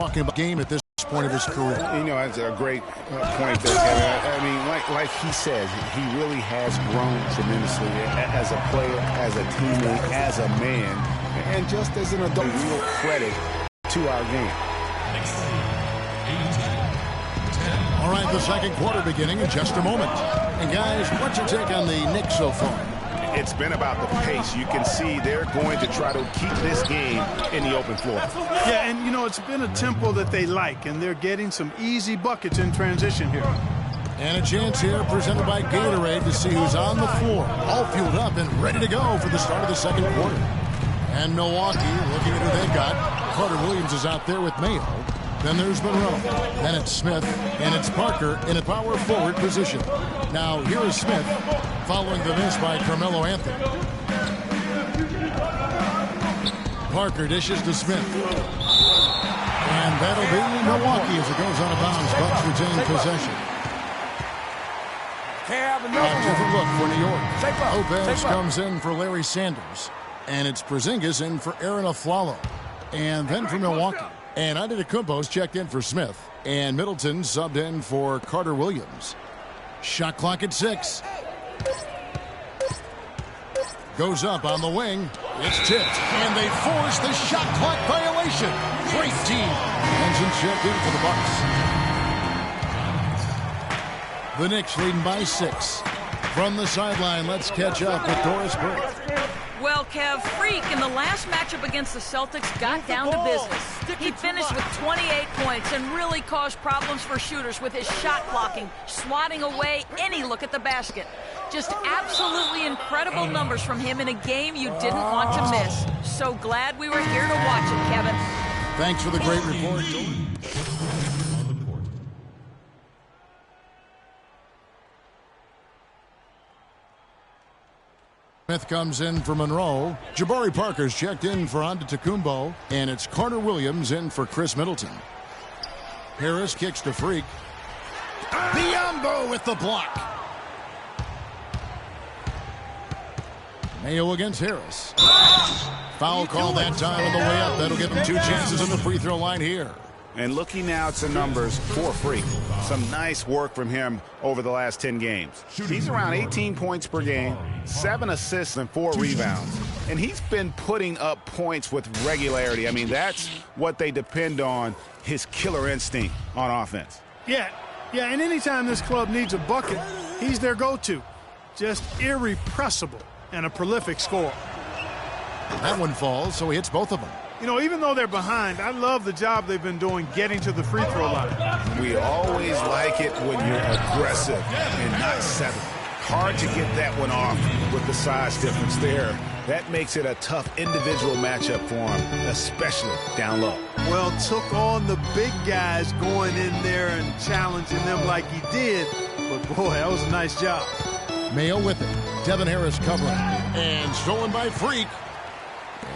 talking about game at this point of his career. You know, that's a great point there, Kevin. I mean, like he says, he really has grown tremendously as a player, as a teammate, as a man, and just as an adult. Real credit to our game. All right, the second quarter beginning in just a moment. And guys, what's your take on the Knicks so far? It's been about the pace. You can see they're going to try to keep this game in the open floor. Yeah, and, you know, it's been a tempo that they like, and they're getting some easy buckets in transition here. And a chance here presented by Gatorade to see who's on the floor. All fueled up and ready to go for the start of the second quarter. And Milwaukee, looking at who they've got. Carter Williams is out there with Mayo. Then there's Monroe. Then it's Smith. And it's Parker in a power forward position. Now, here is Smith, following the miss by Carmelo Anthony. Parker dishes to Smith. And that'll be Milwaukee as it goes out of bounds. Bucks retain possession. A different look for New York. Lopez comes in for Larry Sanders. And it's Porzingis in for Aaron Aflalo. And then for Milwaukee. And Antetokounmpo's checked in for Smith. And Middleton subbed in for Carter Williams. Shot clock at 6. Goes up on the wing. It's tipped. And they force the shot clock violation. Great team. Hansen checked in for the Bucks. The Knicks leading by 6. From the sideline, let's catch up with Doris Burke. Well, Kev, Freak in the last matchup against the Celtics got down to business. He finished with 28 points and really caused problems for shooters with his shot blocking, swatting away any look at the basket. Just absolutely incredible numbers from him in a game you didn't want to miss. So glad we were here to watch it, Kevin. Thanks for the great report. Smith comes in for Monroe. Jabari Parker's checked in for Antetokounmpo. And it's Carter Williams in for Chris Middleton. Harris kicks to Freak. Biyombo with the block. Mayo against Harris. Foul call that time on the way up. That'll give him 2 chances on the free throw line here. And looking now at the numbers for Freak, some nice work from him over the last 10 games. He's around 18 points per game, 7 assists and 4 rebounds. And he's been putting up points with regularity. I mean, that's what they depend on, his killer instinct on offense. Yeah, and anytime this club needs a bucket, he's their go-to. Just irrepressible and a prolific scorer. That one falls, so he hits both of them. You know, even though they're behind, I love the job they've been doing getting to the free throw line. We always like it when you're aggressive and not settling. Hard to get that one off with the size difference there. That makes it a tough individual matchup for him, especially down low. Well, took on the big guys going in there and challenging them like he did. But, boy, that was a nice job. Mayo with it. Devin Harris covering. And stolen by Freak.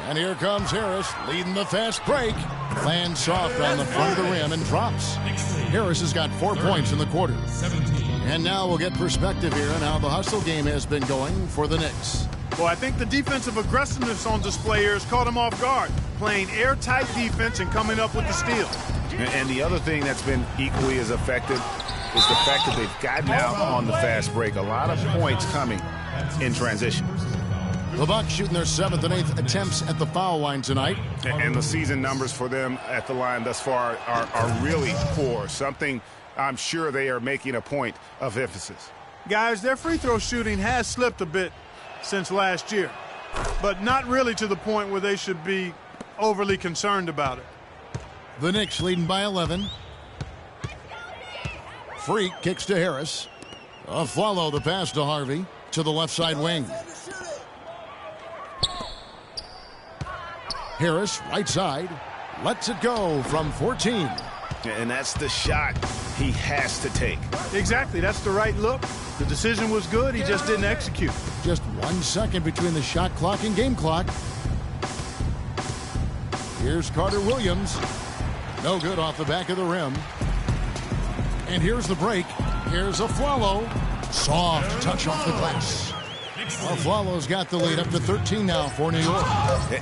And here comes Harris, leading the fast break. Lands soft on the front of the rim and drops. Harris has got 4 points in the quarter. And now we'll get perspective here on how the hustle game has been going for the Knicks. Well, I think the defensive aggressiveness on display here has caught him off guard. Playing airtight defense and coming up with the steal. And the other thing that's been equally as effective is the fact that they've gotten out on the fast break. A lot of points coming in transition. The Bucks shooting their 7th and 8th attempts at the foul line tonight. And the season numbers for them at the line thus far are really poor. Something I'm sure they are making a point of emphasis. Guys, their free throw shooting has slipped a bit since last year, but not really to the point where they should be overly concerned about it. The Knicks leading by 11. Freak kicks to Harris. Follow the pass to Harvey to the left side wing. Harris, right side, lets it go from 14. And that's the shot he has to take. Exactly, that's the right look. The decision was good, he just didn't execute. Just 1 second between the shot clock and game clock. Here's Carter Williams. No good off the back of the rim. And here's the break. Here's Aflalo. Soft touch off the glass. Buffalo's got the lead up to 13 now for New York.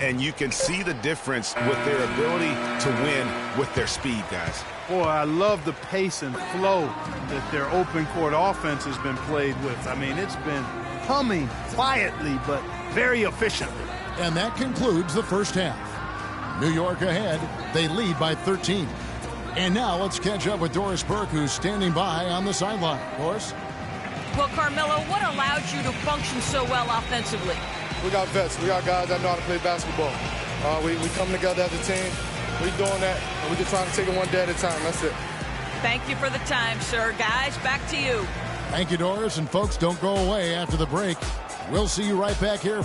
And you can see the difference with their ability to win with their speed, guys. Boy, I love the pace and flow that their open court offense has been played with. I mean, it's been humming quietly, but very efficiently. And that concludes the first half. New York ahead. They lead by 13. And now let's catch up with Doris Burke, who's standing by on the sideline. Doris? Well, Carmelo, what allowed you to function so well offensively? We got vets. We got guys that know how to play basketball. We come together as a team. We're doing that, and we're just trying to take it one day at a time. That's it. Thank you for the time, sir. Guys, back to you. Thank you, Doris. And folks, don't go away after the break. We'll see you right back here.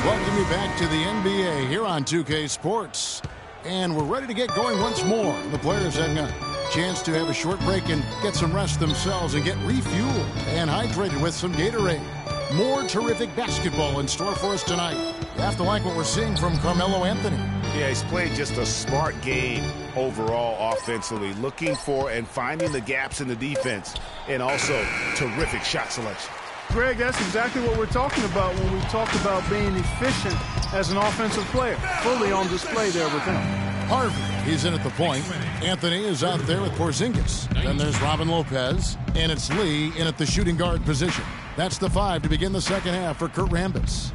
Welcome you back to the NBA here on 2K Sports. And we're ready to get going once more. The players having a chance to have a short break and get some rest themselves and get refueled and hydrated with some Gatorade. More terrific basketball in store for us tonight. You have to like what we're seeing from Carmelo Anthony. Yeah, he's played just a smart game overall offensively, looking for and finding the gaps in the defense, and also terrific shot selection. Greg, that's exactly what we're talking about when we talk about being efficient as an offensive player. Fully on display there with him. Harvey, he's in at the point. Anthony is out there with Porzingis. Then there's Robin Lopez, and it's Lee in at the shooting guard position. That's the 5 to begin the second half for Kurt Rambis.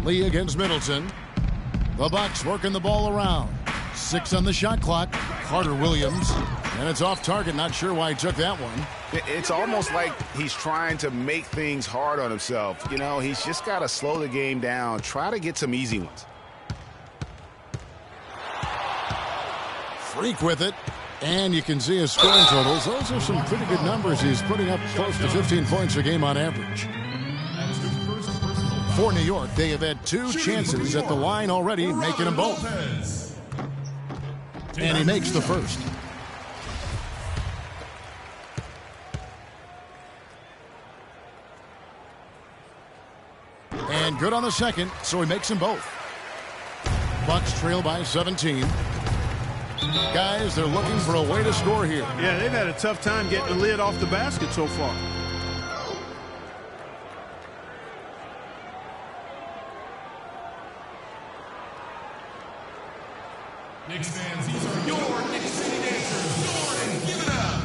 Lee against Middleton. The Bucks working the ball around. 6 on the shot clock. Carter Williams. And it's off target. Not sure why he took that one. It's almost like he's trying to make things hard on himself. You know, he's just got to slow the game down. Try to get some easy ones. Freak with it. And you can see his scoring totals. Those are some pretty good numbers. He's putting up close to 15 points a game on average. For New York, they have had 2 chances at the line already, making them both. And he makes the first. And good on the second, so he makes them both. Bucks trail by 17. Guys, they're looking for a way to score here. Yeah, they've had a tough time getting the lid off the basket so far. Knicks fans, these are your Knicks City dancers. Jordan, give it up.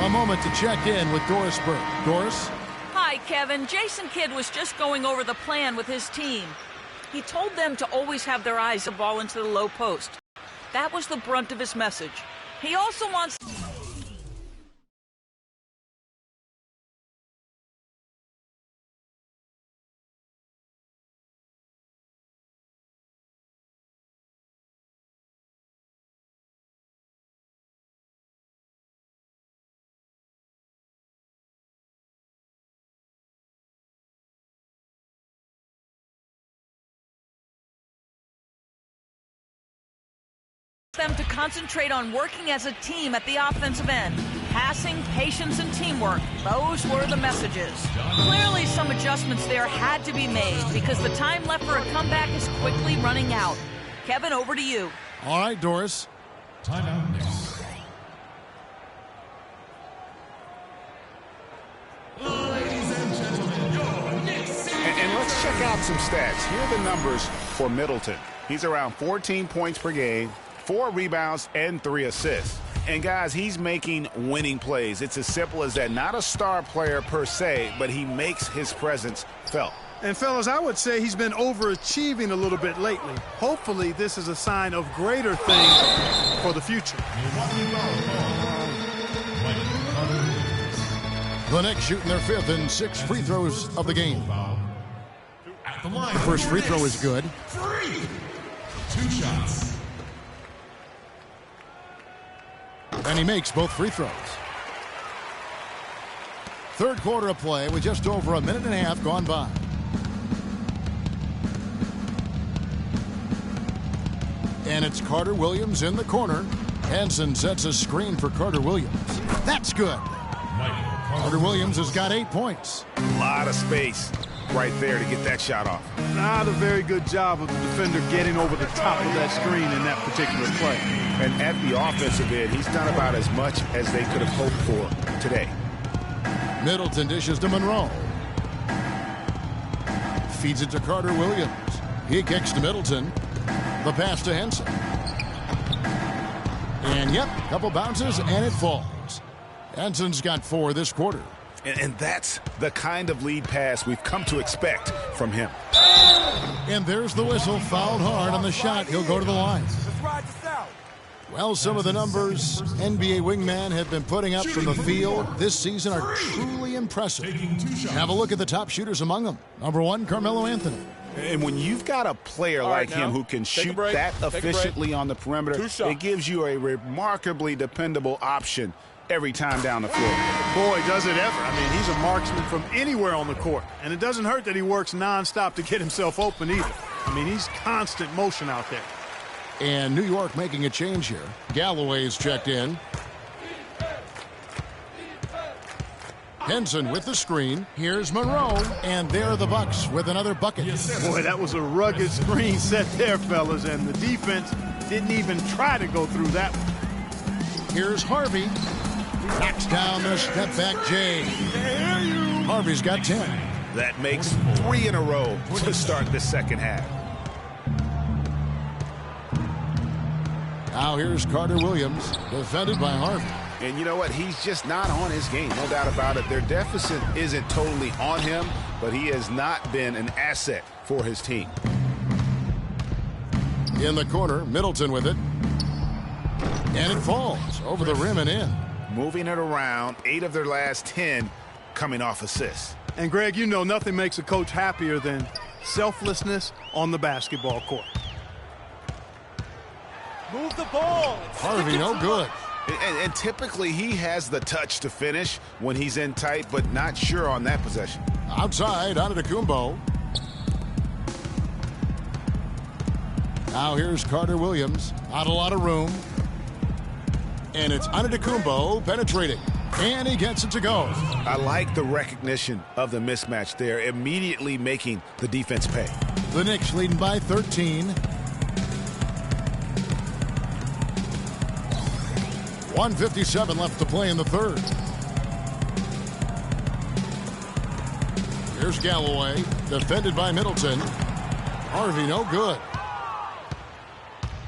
A moment to check in with Doris Burke. Doris? Hi, Kevin. Jason Kidd was just going over the plan with his team. He told them to always have their eyes the ball into the low post. That was the brunt of his message. He also wants... them to concentrate on working as a team at the offensive end. Passing, patience, and teamwork. Those were the messages. Clearly, some adjustments there had to be made because the time left for a comeback is quickly running out. Kevin, over to you. All right, Doris. Timeout, Knicks. Ladies and gentlemen, some stats. Here are the numbers for Middleton. He's around 14 points per game, 4 rebounds, and 3 assists. And, guys, he's making winning plays. It's as simple as that. Not a star player per se, but he makes his presence felt. And, fellas, I would say he's been overachieving a little bit lately. Hopefully, this is a sign of greater things for the future. The Knicks shooting their 5th and 6th free throws of the game. First free throw is good. 2 shots. And he makes both free throws. Third quarter of play with just over a minute and a half gone by. And it's Carter Williams in the corner. Henson sets a screen for Carter Williams. That's good. Carter Williams has got 8 points. A lot of space right there to get that shot off. Not a very good job of the defender getting over the top of that screen in that particular play. And at the offensive end, he's done about as much as they could have hoped for today. Middleton dishes to Monroe. Feeds it to Carter Williams. He kicks to Middleton. The pass to Henson. And, yep, couple bounces, and it falls. Henson's got 4 this quarter. And that's the kind of lead pass we've come to expect from him. And there's the whistle. Fouled hard on the shot. He'll go to the line. Well, some of the numbers NBA wingmen have been putting up from the field this season are truly impressive. Have a look at the top shooters among them. Number 1, Carmelo Anthony. And when you've got a player like him who can shoot that efficiently on the perimeter, it gives you a remarkably dependable option every time down the floor. Boy, does it ever. I mean, he's a marksman from anywhere on the court. And it doesn't hurt that he works nonstop to get himself open either. I mean, he's constant motion out there. And New York making a change here. Galloway's checked in. Henson with the screen. Here's Monroe. And there are the Bucks with another bucket. Boy, that was a rugged screen set there, fellas. And the defense didn't even try to go through that one. Here's Harvey. Knocks down the step-back J. Harvey's got 10. That makes 3 in a row to start the second half. Now here's Carter Williams, defended by Harvey. And you know what? He's just not on his game, no doubt about it. Their deficit isn't totally on him, but he has not been an asset for his team. In the corner, Middleton with it. And it falls over the rim and in. Moving it around, 8 of their last 10 coming off assists. And, Greg, you know nothing makes a coach happier than selflessness on the basketball court. Move the ball. Harvey, no good. And typically he has the touch to finish when he's in tight, but not sure on that possession. Outside, Antetokounmpo. Now here's Carter Williams. Not a lot of room. And it's Antetokounmpo penetrating. And he gets it to go. I like the recognition of the mismatch there, immediately making the defense pay. The Knicks leading by 13. 1:57 left to play in the third. Here's Galloway, defended by Middleton. Harvey, no good.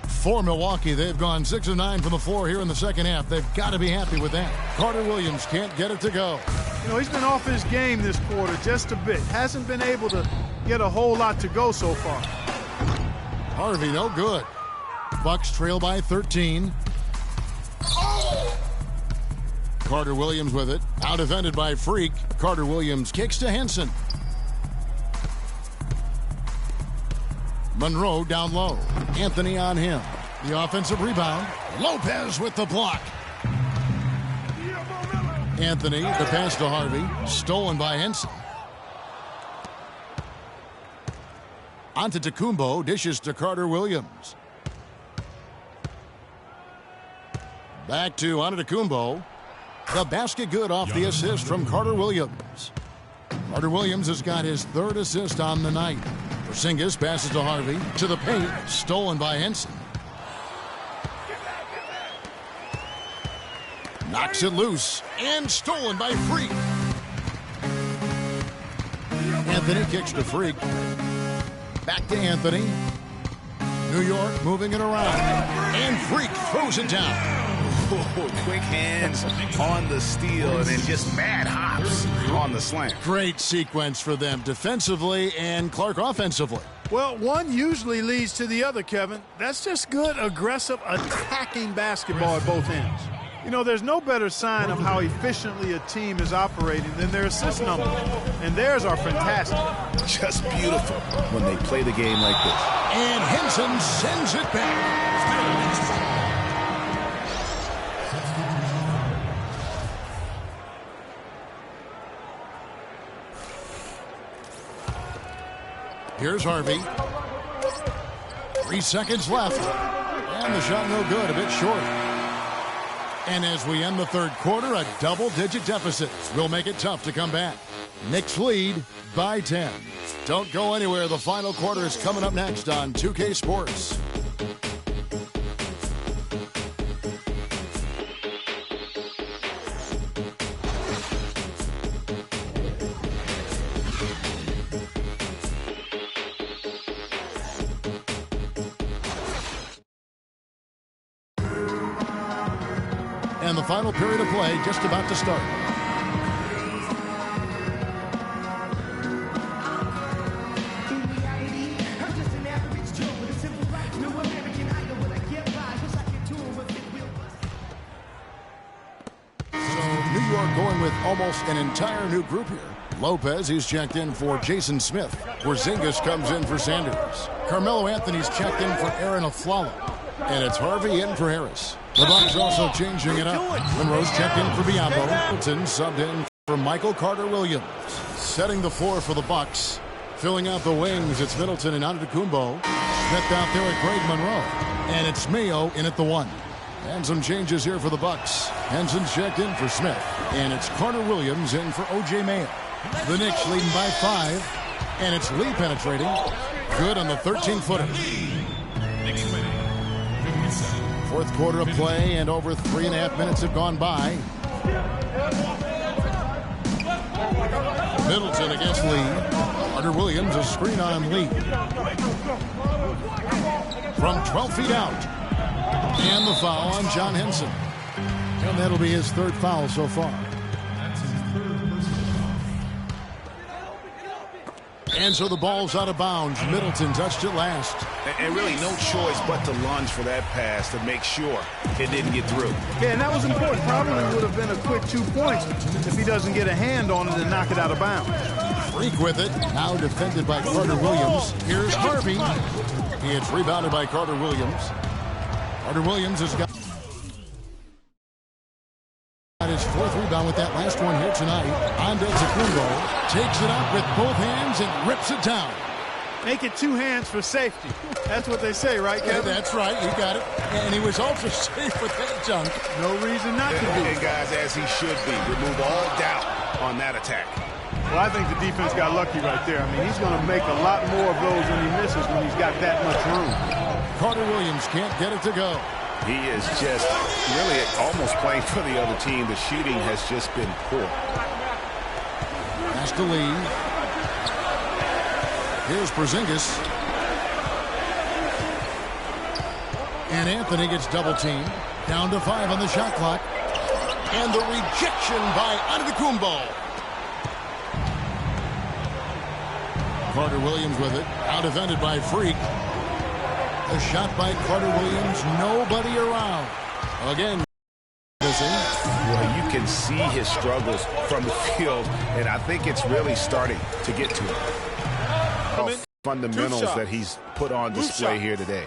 For Milwaukee, they've gone 6 of 9 from the floor here in the second half. They've got to be happy with that. Carter Williams can't get it to go. You know, he's been off his game this quarter just a bit. Hasn't been able to get a whole lot to go so far. Harvey, no good. Bucks trail by 13. Carter Williams with it. Out defended by Freak. Carter Williams kicks to Henson. Monroe down low. Anthony on him. The offensive rebound. Lopez with the block. Anthony, the pass to Harvey. Stolen by Henson. Antetokounmpo dishes to Carter Williams. Back to Antetokounmpo. The basket good off the assist from Carter Williams. Carter Williams has got his 3rd assist on the night. Porzingis passes to Harvey. To the paint. Stolen by Henson. Knocks it loose. And stolen by Freak. Anthony kicks to Freak. Back to Anthony. New York moving it around. And Freak throws it down. Quick hands on the steal and then just mad hops on the slant. Great sequence for them defensively and Clark offensively. Well, one usually leads to the other, Kevin. That's just good, aggressive, attacking basketball at both ends. You know, there's no better sign of how efficiently a team is operating than their assist numbers. And theirs are fantastic. Just beautiful when they play the game like this. And Henson sends it back. Here's Harvey. 3 seconds left. And the shot no good, a bit short. And as we end the third quarter, a double-digit deficit will make it tough to come back. Knicks lead by 10. Don't go anywhere. The final quarter is coming up next on 2K Sports. And the final period of play just about to start. So New York going with almost an entire new group here. Lopez, he's checked in for Jason Smith. Porzingis comes in for Sanders. Carmelo Anthony's checked in for Aaron Aflalo. And it's Harvey in for Harris. The Bucks also changing it up. Monroe's checked in for Biombo. Middleton subbed in for Michael Carter-Williams. Setting the floor for the Bucks. Filling out the wings, it's Middleton and Antetokounmpo. Smith out there at Greg Monroe. And it's Mayo in at the 1. And some changes here for the Bucks. Henson's checked in for Smith. And it's Carter-Williams in for O.J. Mayo. The Knicks leading by 5. And it's Lee penetrating. Good on the 13-footer. Fourth quarter of play, and over 3.5 minutes have gone by. Middleton against Lee. Carter-Williams, a screen on Lee. From 12 feet out. And the foul on John Henson. And that'll be his third foul so far. And so the ball's out of bounds. Middleton touched it last. And really no choice but to lunge for that pass to make sure it didn't get through. Yeah, and that was important. Probably would have been a quick 2 points if he doesn't get a hand on it and knock it out of bounds. Freak with it. Now defended by Carter-Williams. Here's Harvey. It's rebounded by Carter-Williams. Carter-Williams has got his fourth rebound with that last one here tonight. Antetokounmpo takes it up with both hands and rips it down. Make it 2 hands for safety. That's what they say, right, Kevin? Yeah, that's right. You got it. And he was also safe with that junk. No reason not to be. And guys, as he should be. Remove all doubt on that attack. Well, I think the defense got lucky right there. I mean, he's going to make a lot more of those when he misses when he's got that much room. Carter-Williams can't get it to go. He is just really almost playing for the other team. The shooting has just been poor. Pass to Lee. Here's Porzingis. And Anthony gets double teamed. Down to 5 on the shot clock. And the rejection by Antetokounmpo. Carter-Williams with it. Out defended by Freak. A shot by Carter-Williams. Nobody around. Again, missing. Well, you can see his struggles from the field, and I think it's really starting to get to him. Fundamentals that he's put on display here today.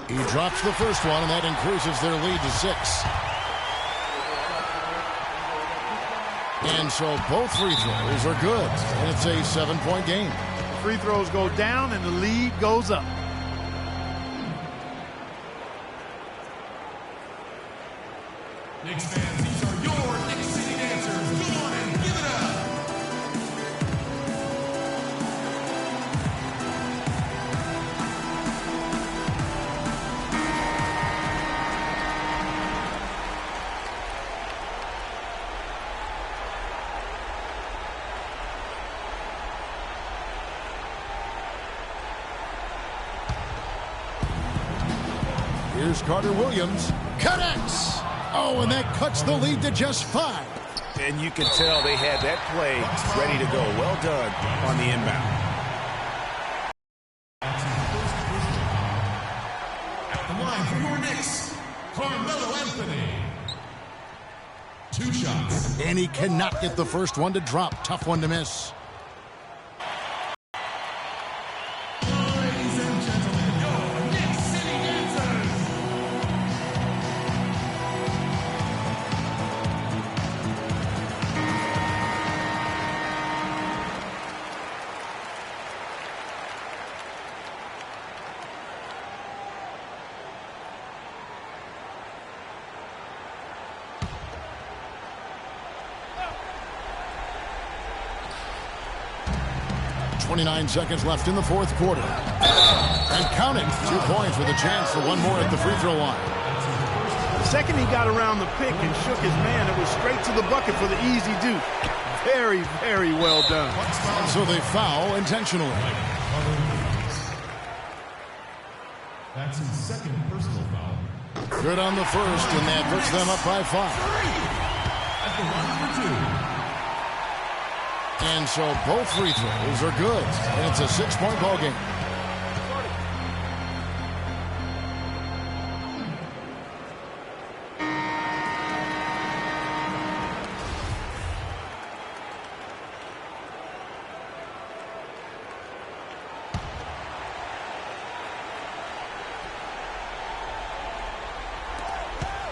He drops the first one, and that increases their lead to 6. And so both free throws are good. And it's a 7-point game. Free throws go down, and the lead goes up. Knicks fans, these are your Knicks City Dancers. Go on and give it up. Here's Carter Williams. Connects. Oh, and that cuts the lead to just 5. And you can tell they had that play ready to go. Well done on the inbound. At the line for your Knicks, Carmelo Anthony. 2 shots. And he cannot get the first one to drop. Tough one to miss. Ladies and gentlemen, your Knicks City Dancers. .29 seconds left in the fourth quarter. And count it. 2 points with a chance for one more at the free throw line. The second he got around the pick and shook his man, it was straight to the bucket for the easy deuce. Very, very well done. And so they foul intentionally. That's his second personal foul. Good on the first, and that puts them up by 5. At the line for 2. And so both free throws are good. And it's a 6-point ball game.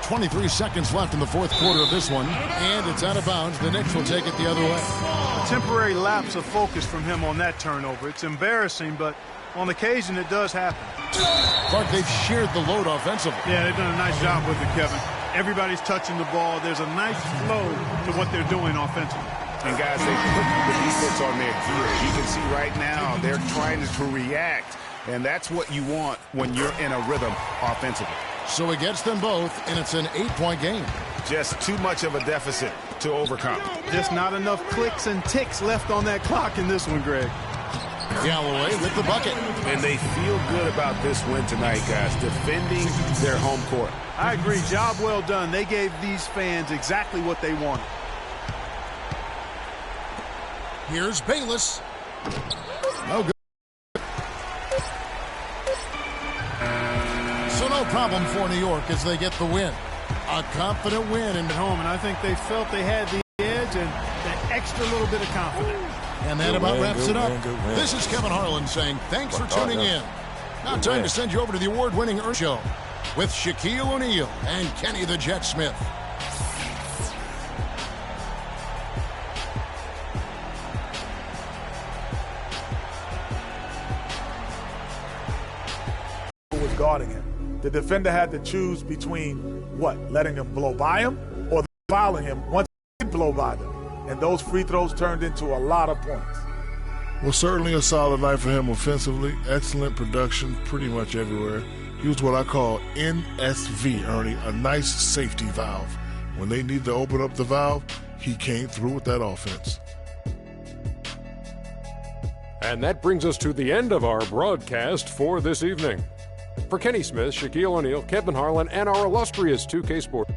.23 seconds left in the fourth quarter of this one, and it's out of bounds. The Knicks will take it the other way. A temporary lapse of focus from him on that turnover. It's embarrassing, but on occasion it does happen. Clark, they've shared the load offensively. Yeah, they've done a nice job with it, Kevin. Everybody's touching the ball. There's a nice flow to what they're doing offensively. And guys, they put the defense on their gear. You can see right now they're trying to react, and that's what you want when you're in a rhythm offensively. So it gets them both, and it's an 8-point game. Just too much of a deficit to overcome. Just not enough clicks and ticks left on that clock in this one, Greg. Galloway with the bucket. And they feel good about this win tonight, guys, defending their home court. I agree. Job well done. They gave these fans exactly what they wanted. Here's Bayless. No good. So no problem for New York as they get the win. A confident win at home, And I think they felt they had the edge and that extra little bit of confidence. and that about wraps it up. This is Kevin Harlan saying thanks for tuning in. Now time to send you over to the award-winning Earth Show with Shaquille O'Neal and Kenny the Jet Smith. Was guarding him. The defender had to choose between what? Letting him blow by him or fouling him once he did blow by them. And those free throws turned into a lot of points. Well, certainly a solid night for him offensively. Excellent production pretty much everywhere. He was what I call NSV, Ernie, a nice safety valve. When they needed to open up the valve, he came through with that offense. And that brings us to the end of our broadcast for this evening. For Kenny Smith, Shaquille O'Neal, Kevin Harlan, and our illustrious 2K Sports